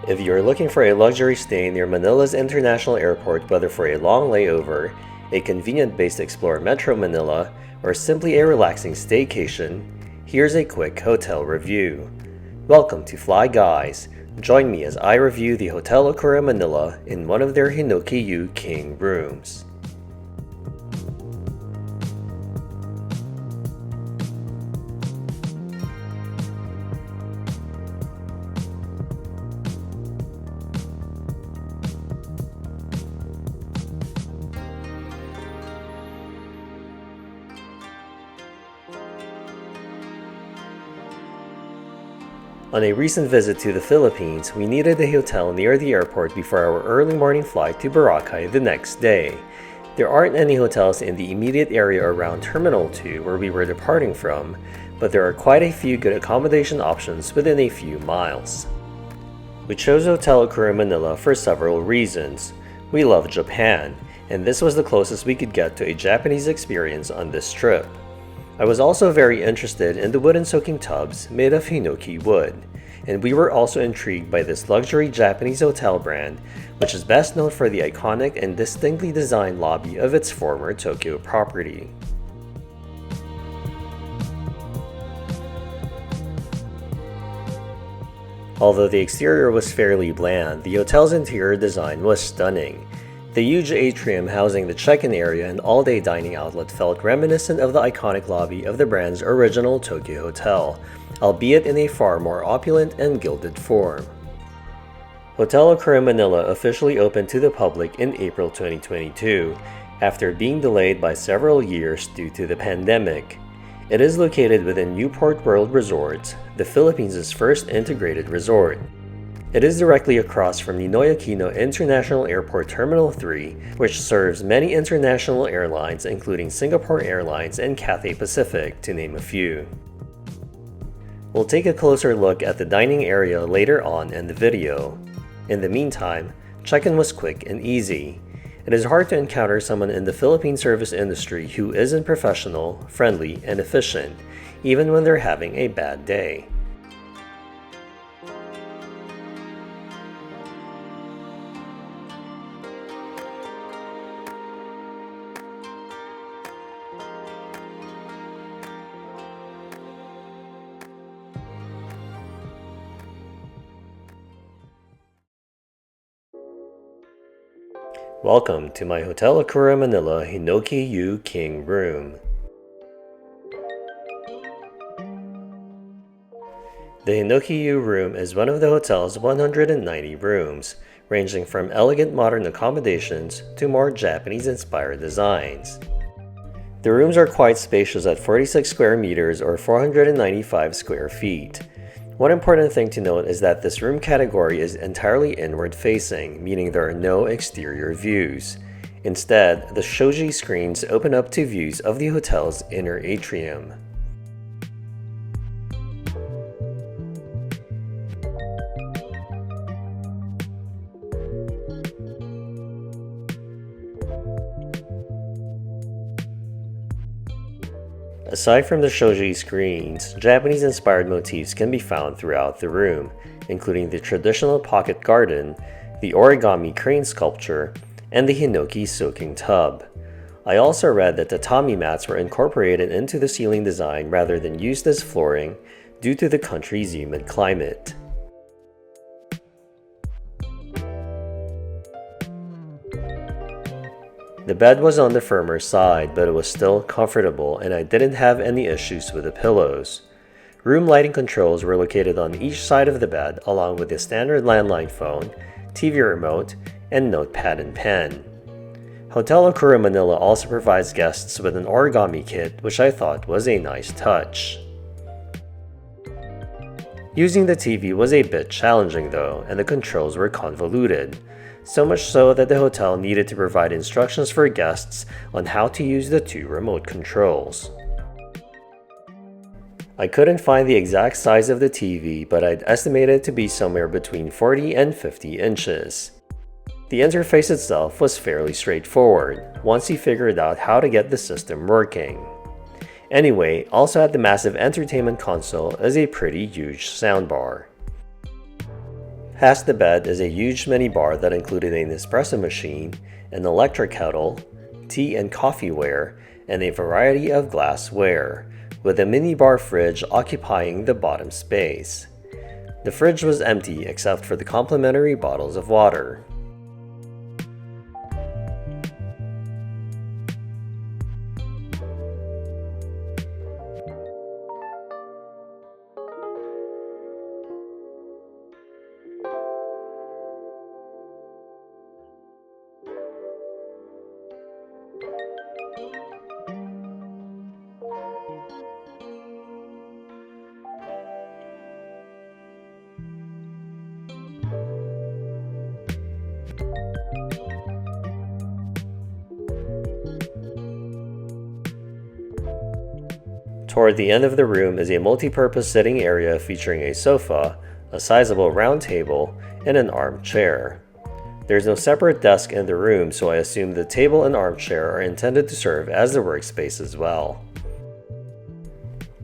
If you're looking for a luxury stay near Manila's International Airport, whether for a long layover, a convenient base to explore Metro Manila, or simply a relaxing staycation, here's a quick hotel review. Welcome to Fly Guys. Join me as I review the Hotel Okura Manila in one of their Hinoki-yu king rooms. On a recent visit to the Philippines, we needed a hotel near the airport before our early morning flight to Boracay the next day. There aren't any hotels in the immediate area around Terminal 2 where we were departing from, but there are quite a few good accommodation options within a few miles. We chose Hotel Okura Manila for several reasons. We love Japan, and this was the closest we could get to a Japanese experience on this trip. I was also very interested in the wooden soaking tubs made of Hinoki wood, and we were also intrigued by this luxury Japanese hotel brand, which is best known for the iconic and distinctly designed lobby of its former Tokyo property. Although the exterior was fairly bland, the hotel's interior design was stunning. The huge atrium housing the check-in area and all-day dining outlet felt reminiscent of the iconic lobby of the brand's original Tokyo hotel, albeit in a far more opulent and gilded form. Hotel Okura Manila officially opened to the public in April 2022, after being delayed by several years due to the pandemic. It is located within Newport World Resorts, the Philippines' first integrated resort. It is directly across from Ninoy Aquino International Airport Terminal 3, which serves many international airlines including Singapore Airlines and Cathay Pacific, to name a few. We'll take a closer look at the dining area later on in the video. In the meantime, check-in was quick and easy. It is hard to encounter someone in the Philippine service industry who isn't professional, friendly, and efficient, even when they're having a bad day. Welcome to my Hotel Okura Manila Hinoki-yu King Room. The Hinoki-yu room is one of the hotel's 190 rooms, ranging from elegant modern accommodations to more Japanese-inspired designs. The rooms are quite spacious at 46 square meters or 495 square feet. One important thing to note is that this room category is entirely inward-facing, meaning there are no exterior views. Instead, the shoji screens open up to views of the hotel's inner atrium. Aside from the shoji screens, Japanese-inspired motifs can be found throughout the room, including the traditional pocket garden, the origami crane sculpture, and the hinoki soaking tub. I also read that tatami mats were incorporated into the ceiling design rather than used as flooring due to the country's humid climate. The bed was on the firmer side, but it was still comfortable and I didn't have any issues with the pillows. Room lighting controls were located on each side of the bed along with the standard landline phone, TV remote, and notepad and pen. Hotel Okura Manila also provides guests with an origami kit, which I thought was a nice touch. Using the TV was a bit challenging though, and the controls were convoluted. So much so that the hotel needed to provide instructions for guests on how to use the two remote controls. I couldn't find the exact size of the TV, but I'd estimate it to be somewhere between 40 and 50 inches. The interface itself was fairly straightforward, once you figured out how to get the system working. Anyway, also at the massive entertainment console is a pretty huge soundbar. Past the bed is a huge mini bar that included an espresso machine, an electric kettle, tea and coffee ware, and a variety of glassware, with a minibar fridge occupying the bottom space. The fridge was empty except for the complimentary bottles of water. Toward the end of the room is a multi-purpose sitting area featuring a sofa, a sizable round table, and an armchair. There's no separate desk in the room, so I assume the table and armchair are intended to serve as the workspace as well.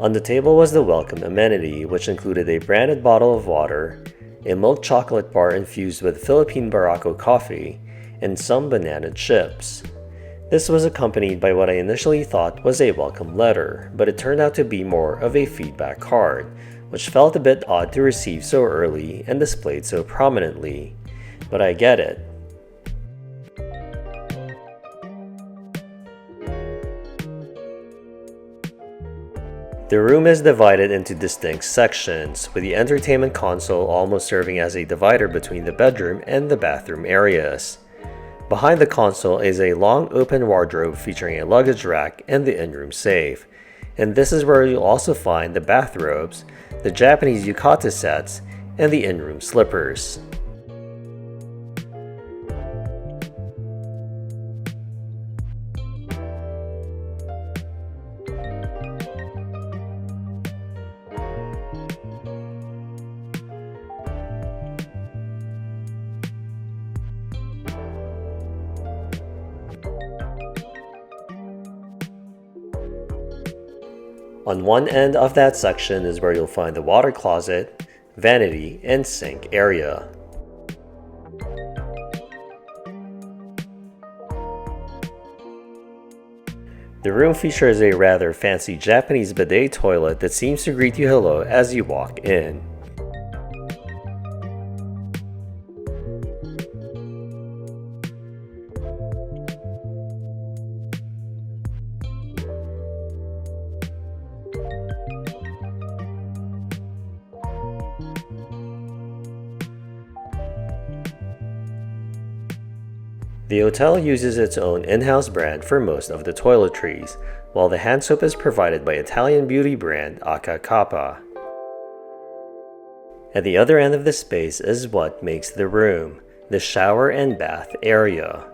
On the table was the welcome amenity, which included a branded bottle of water, a milk chocolate bar infused with Philippine Barako coffee, and some banana chips. This was accompanied by what I initially thought was a welcome letter, but it turned out to be more of a feedback card, which felt a bit odd to receive so early and displayed so prominently. But I get it. The room is divided into distinct sections, with the entertainment console almost serving as a divider between the bedroom and the bathroom areas. Behind the console is a long open wardrobe featuring a luggage rack and the in-room safe. And this is where you'll also find the bathrobes, the Japanese yukata sets, and the in-room slippers. On one end of that section is where you'll find the water closet, vanity, and sink area. The room features a rather fancy Japanese bidet toilet that seems to greet you hello as you walk in. The hotel uses its own in-house brand for most of the toiletries, while the hand soap is provided by Italian beauty brand Akakapa. At the other end of the space is what makes the room, the shower and bath area.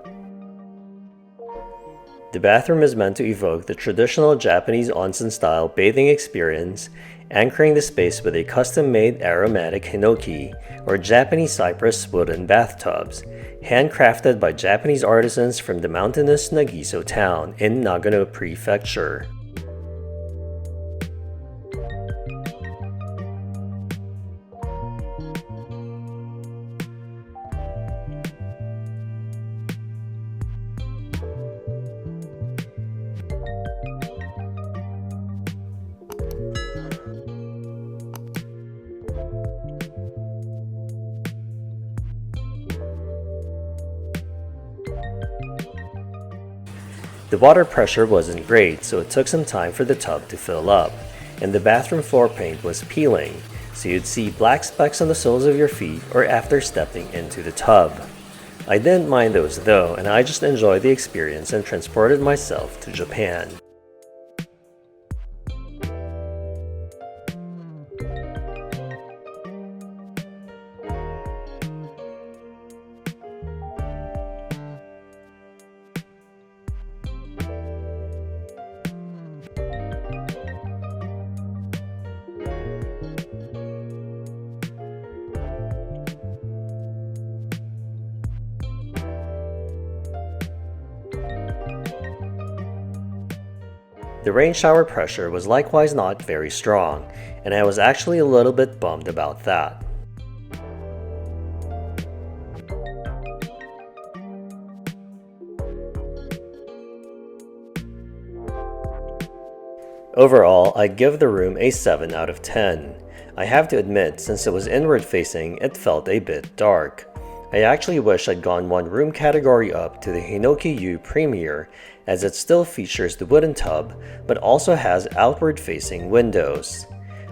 The bathroom is meant to evoke the traditional Japanese onsen-style bathing experience, anchoring the space with a custom-made aromatic hinoki, or Japanese cypress wooden bathtubs, handcrafted by Japanese artisans from the mountainous Nagiso town in Nagano Prefecture. The water pressure wasn't great, so it took some time for the tub to fill up, and the bathroom floor paint was peeling, so you'd see black specks on the soles of your feet or after stepping into the tub. I didn't mind those though, and I just enjoyed the experience and transported myself to Japan. The rain shower pressure was likewise not very strong, and I was actually a little bit bummed about that. Overall, I'd give the room a 7 out of 10. I have to admit, since it was inward facing, it felt a bit dark. I actually wish I'd gone one room category up to the Hinoki-yu Premier, as it still features the wooden tub, but also has outward facing windows.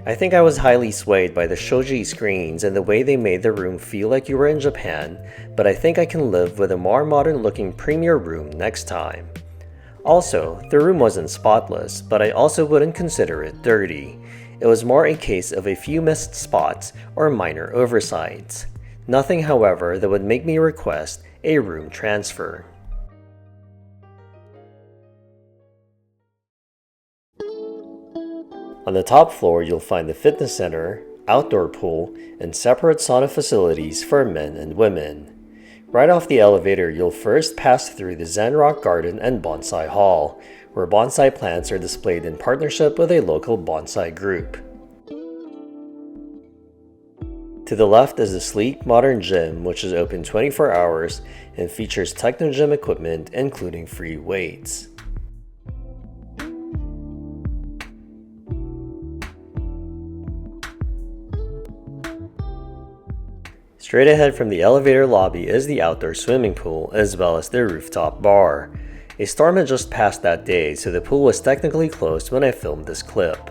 I think I was highly swayed by the shoji screens and the way they made the room feel like you were in Japan, but I think I can live with a more modern looking premier room next time. Also, the room wasn't spotless, but I also wouldn't consider it dirty. It was more a case of a few missed spots or minor oversights. Nothing, however, that would make me request a room transfer. On the top floor, you'll find the fitness center, outdoor pool, and separate sauna facilities for men and women. Right off the elevator, you'll first pass through the Zen Rock Garden and Bonsai Hall, where bonsai plants are displayed in partnership with a local bonsai group. To the left is the sleek, modern gym, which is open 24 hours and features techno gym equipment, including free weights. Straight ahead from the elevator lobby is the outdoor swimming pool, as well as the rooftop bar. A storm had just passed that day, so the pool was technically closed when I filmed this clip.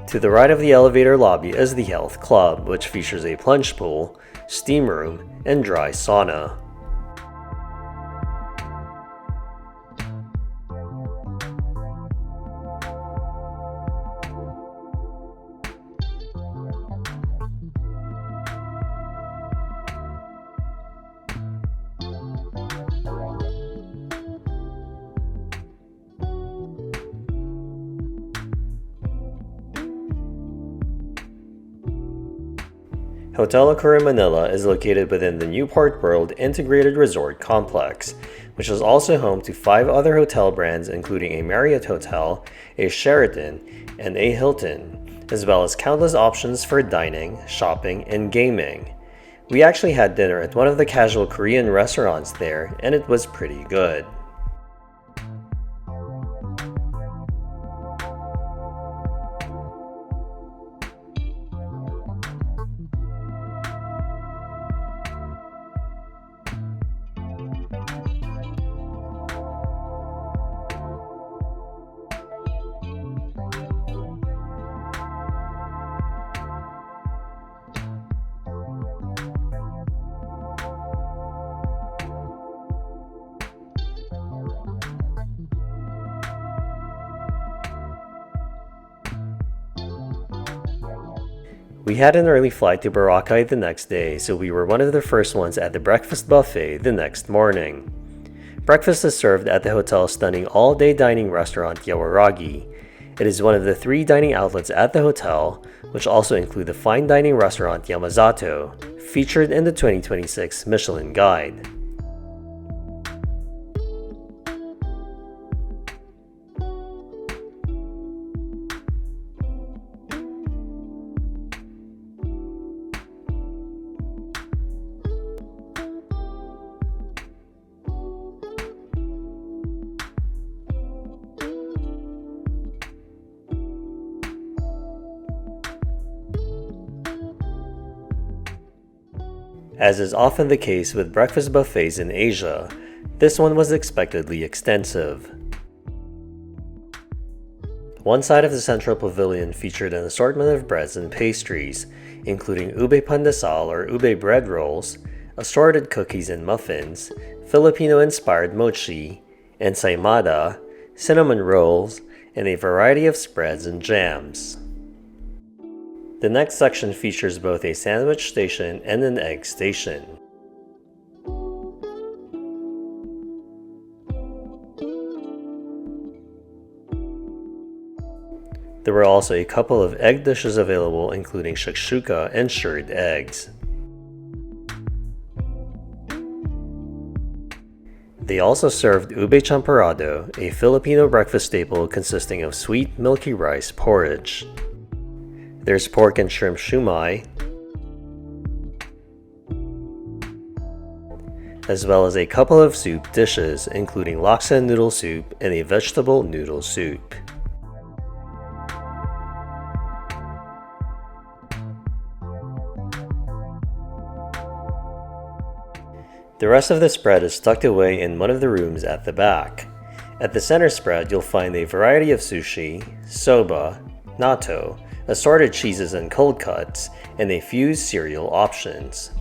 To the right of the elevator lobby is the Health Club, which features a plunge pool, steam room, and dry sauna. Hotel Okura Manila is located within the Newport World Integrated Resort Complex, which is also home to 5 other hotel brands including a Marriott Hotel, a Sheraton, and a Hilton, as well as countless options for dining, shopping, and gaming. We actually had dinner at one of the casual Korean restaurants there, and it was pretty good. We had an early flight to Boracay the next day, so we were one of the first ones at the breakfast buffet the next morning. Breakfast is served at the hotel's stunning all-day dining restaurant Yawaragi. It is one of the 3 dining outlets at the hotel, which also include the fine dining restaurant Yamazato, featured in the 2026 Michelin Guide. As is often the case with breakfast buffets in Asia, this one was expectedly extensive. One side of the central pavilion featured an assortment of breads and pastries, including ube pandesal or ube bread rolls, assorted cookies and muffins, Filipino-inspired mochi, ensaymada, cinnamon rolls, and a variety of spreads and jams. The next section features both a sandwich station and an egg station. There were also a couple of egg dishes available, including shakshuka and shirred eggs. They also served ube champorado, a Filipino breakfast staple consisting of sweet milky rice porridge. There's pork and shrimp shumai, as well as a couple of soup dishes including laksa noodle soup and a vegetable noodle soup. The rest of the spread is tucked away in one of the rooms at the back. At the center spread, you'll find a variety of sushi, soba, natto, assorted cheeses and cold cuts, and a few cereal options.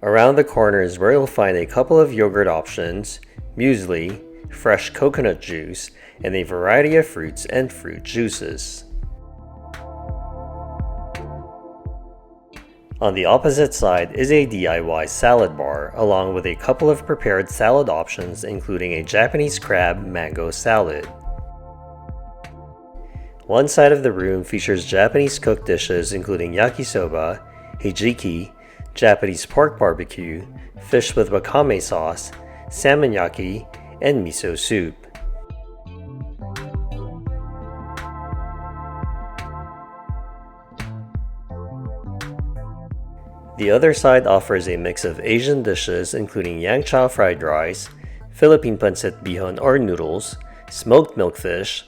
Around the corner is where you'll find a couple of yogurt options, muesli, fresh coconut juice, and a variety of fruits and fruit juices. On the opposite side is a DIY salad bar, along with a couple of prepared salad options including a Japanese crab mango salad. One side of the room features Japanese cooked dishes including yakisoba, hijiki, Japanese pork barbecue, fish with wakame sauce, salmon yaki, and miso soup. The other side offers a mix of Asian dishes including yang chow fried rice, Philippine pancit bihon or noodles, smoked milkfish,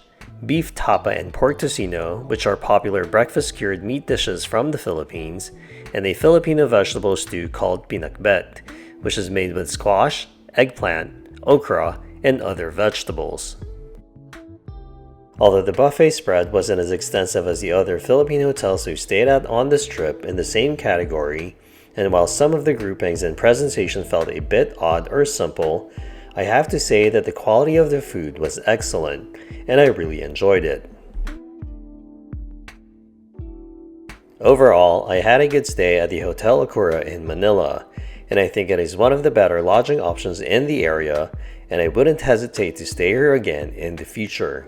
beef tapa and pork tocino, which are popular breakfast cured meat dishes from the Philippines, and a Filipino vegetable stew called pinakbet, which is made with squash, eggplant, okra, and other vegetables. Although the buffet spread wasn't as extensive as the other Philippine hotels we stayed at on this trip in the same category, and while some of the groupings and presentation felt a bit odd or simple, I have to say that the quality of the food was excellent, and I really enjoyed it. Overall, I had a good stay at the Hotel Okura in Manila, and I think it is one of the better lodging options in the area, and I wouldn't hesitate to stay here again in the future.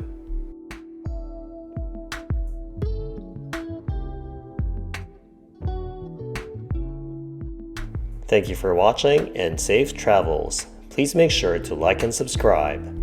Thank you for watching and safe travels. Please make sure to like and subscribe.